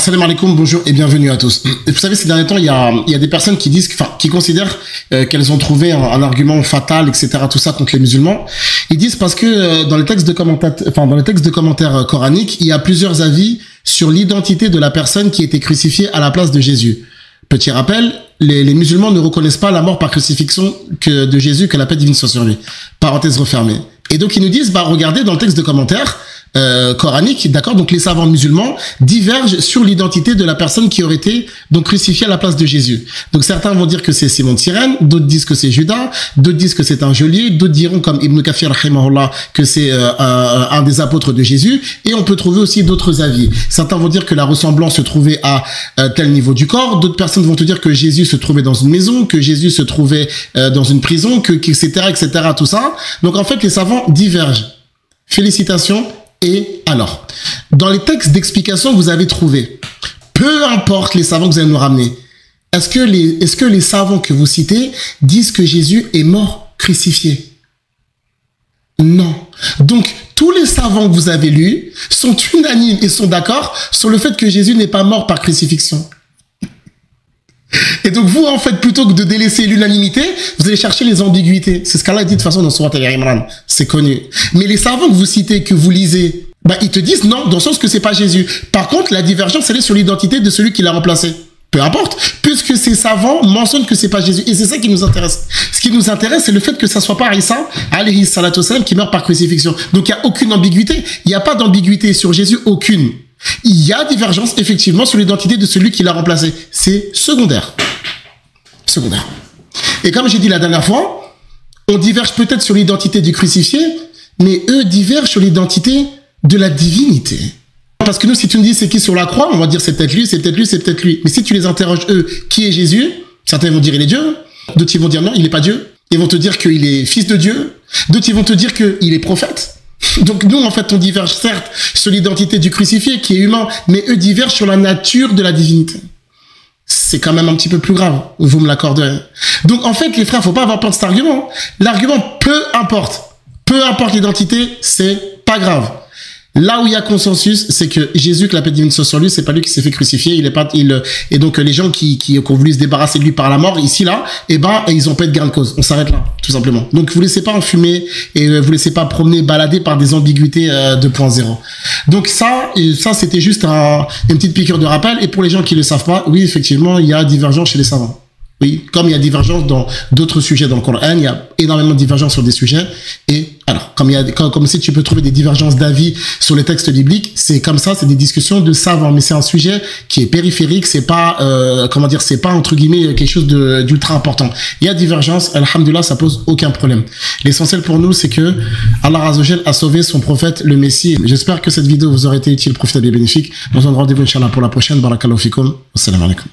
Salam alaikum, bonjour et bienvenue à tous. Et vous savez, ces derniers temps, il y a des personnes qui disent, qui considèrent qu'elles ont trouvé un argument fatal, etc., tout ça contre les musulmans. Ils disent parce que dans les textes de commentaires coraniques, il y a plusieurs avis sur l'identité de la personne qui a été crucifiée à la place de Jésus. Petit rappel, les musulmans ne reconnaissent pas la mort par crucifixion de Jésus, que la paix divine soit sur lui. Parenthèse refermée. Et donc ils nous disent, regardez dans le texte de commentaires coranique, d'accord, donc les savants musulmans divergent sur l'identité de la personne qui aurait été donc crucifiée à la place de Jésus. Donc certains vont dire que c'est Simon de Cyrène, d'autres disent que c'est Judas, d'autres disent que c'est un geôlier, d'autres diront comme Ibn Kathir rahimahullah que c'est un des apôtres de Jésus, et on peut trouver aussi d'autres avis. Certains vont dire que la ressemblance se trouvait à tel niveau du corps, d'autres personnes vont te dire que Jésus se trouvait dans une maison, que Jésus se trouvait dans une prison, etc., tout ça. Donc en fait les savants divergent. Félicitations. Et alors, dans les textes d'explication que vous avez trouvés, peu importe les savants que vous allez nous ramener, est-ce que les savants que vous citez disent que Jésus est mort crucifié? Non. Donc, tous les savants que vous avez lus sont unanimes et sont d'accord sur le fait que Jésus n'est pas mort par crucifixion. Et donc vous, en fait, plutôt que de délaisser l'unanimité, vous allez chercher les ambiguïtés. C'est ce qu'Allah dit de toute façon dans Sourate Al-Imran. C'est connu. Mais les savants que vous citez, que vous lisez, ils te disent non, dans le sens que c'est pas Jésus. Par contre, la divergence, elle est sur l'identité de celui qui l'a remplacé. Peu importe, puisque ces savants mentionnent que c'est pas Jésus. Et c'est ça qui nous intéresse. Ce qui nous intéresse, c'est le fait que ça soit pas Isa, alayhi salatu wassalam, qui meurt par crucifixion. Donc il n'y a aucune ambiguïté. Il n'y a pas d'ambiguïté sur Jésus, aucune. Il y a divergence, effectivement, sur l'identité de celui qui l'a remplacé. C'est secondaire. Secondaire. Et comme j'ai dit la dernière fois, on diverge peut-être sur l'identité du crucifié, mais eux divergent sur l'identité de la divinité. Parce que nous, si tu me dis c'est qui sur la croix, on va dire c'est peut-être lui, c'est peut-être lui, c'est peut-être lui. Mais si tu les interroges, eux, qui est Jésus? Certains vont dire il est Dieu, d'autres ils vont dire non, il n'est pas Dieu. Ils vont te dire qu'il est fils de Dieu, d'autres ils vont te dire qu'il est prophète. Donc nous, en fait, on diverge certes sur l'identité du crucifié qui est humain, mais eux divergent sur la nature de la divinité. C'est quand même un petit peu plus grave, vous me l'accorderez. Donc en fait, les frères, faut pas avoir peur de cet argument. L'argument, peu importe l'identité, c'est pas grave. Là où il y a consensus, c'est que Jésus, que la paix divine soit sur lui, c'est pas lui qui s'est fait crucifier, et donc les gens qui ont voulu se débarrasser de lui par la mort, ici, là, ils ont pas de gain de cause. On s'arrête là, tout simplement. Donc vous laissez pas enfumer, et vous laissez pas promener, balader par des ambiguïtés 2.0. Donc ça, c'était juste une petite piqûre de rappel, et pour les gens qui le savent pas, oui, effectivement, il y a divergence chez les savants. Oui, comme il y a divergence dans d'autres sujets dans le Coran, il y a énormément de divergences sur des sujets. Et alors, comme si tu peux trouver des divergences d'avis sur les textes bibliques, c'est comme ça, c'est des discussions de savants. Mais c'est un sujet qui est périphérique, c'est pas, c'est pas entre guillemets quelque chose d'ultra important. Il y a divergence, alhamdoulilah, ça pose aucun problème. L'essentiel pour nous, c'est que Allah Azza wa Jal a sauvé son prophète, le Messie. J'espère que cette vidéo vous aura été utile, profitable et bénéfique. On se donne rendez-vous, Inch'Allah, pour la prochaine. Barakallahu fikum. Assalamu alaikum.